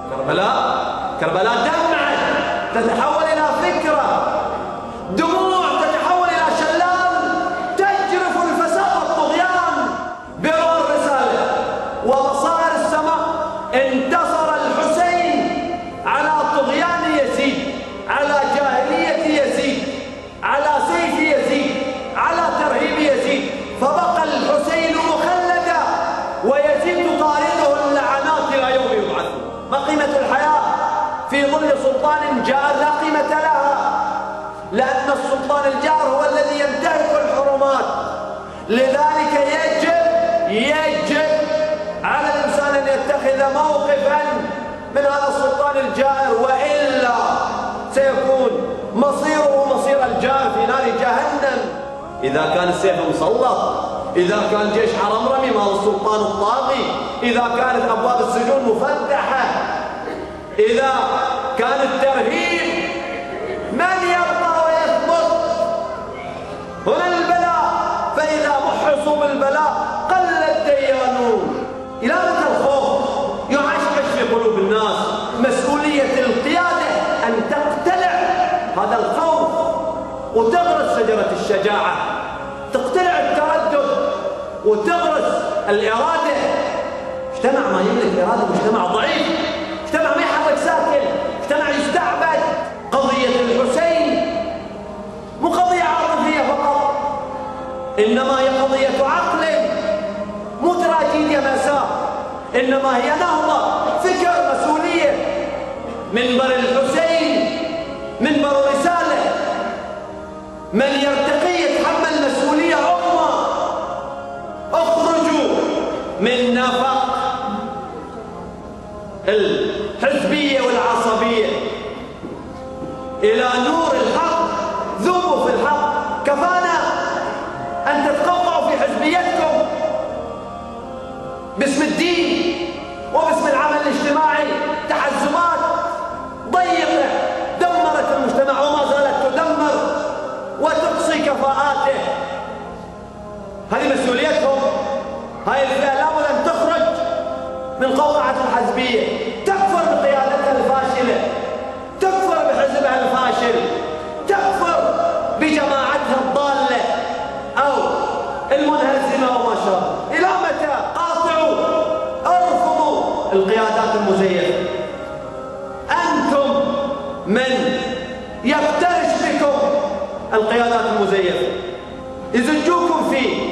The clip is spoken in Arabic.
كربلاء دمعت تتحول إلى فكرة، دموع تتحول إلى شلال، تجرف الفساد والطغيان بروى الرسالة وبصائر السماء. انتصر الحسين على طغيان يزيد، على جاهلية يزيد، على سيف يزيد، على ترهيب يزيد، فبقى الحسين مخلدا ويزيد طارده اللعنات إلى يوم يبعثون. ما قيمة الحياة في ظل سلطان جائر؟ لا قيمة لها، لأن السلطان الجائر هو الذي ينتهك الحرمات. لذلك يجب على الإنسان أن يتخذ موقفا من هذا السلطان الجائر، وإلا سيكون مصيره مصير الجائر في نار جهنم. إذا كان السيف مسلط، إذا كان جيش حرمرمي ما هو السلطان الطاغي، إذا كانت أبواب السجون مفتحة، إذا كان الترهيب، من يبقى ويثبت؟ هنا البلاء، فإذا محصوا بالبلاء قل الديانون. إلى متى الخوف يعشعش في قلوب الناس؟ مسؤولية القيادة أن تقتلع هذا الخوف وتغرس شجرة الشجاعة، تقتلع التردد وتغرس الإرادة. مجتمع ما يملك إرادة مجتمع ضعيف، مجتمع ما يحرك ساكن، مجتمع يستعبد. قضية الحسين مو قضية عاطفية فقط، إنما هي قضية عقل، مو تراجيديا مأساة، إنما هي نهضة، فكر، مسؤولية. منبر الحسين منبر رسالة، من يرتقي يتحمل مسؤولية عظمى. اخرجوا من نفق الحزبية والعصبية إلى نور الحق، ذوبوا في الحق. كفانا أن تتقوقعوا في حزبيتكم باسم الدين وباسم العمل الاجتماعي. تحزبات ضيقة دمرت المجتمع وما زالت تدمر وتقصي كفاءاته. هذه مسؤوليتهم. هاي الفئة لابد أن تخرج من قوقعة الحزبية، تكفر بقيادتها الفاشلة، تكفر بحزبها الفاشل، تكفر بجماعتها الضالة أو المنهزمة وما شابه. إلى متى؟ قاطعوا، ارفضوا القيادات المزيفة. أنتم من يفترش بكم القيادات المزيفة، يزجوكم فيه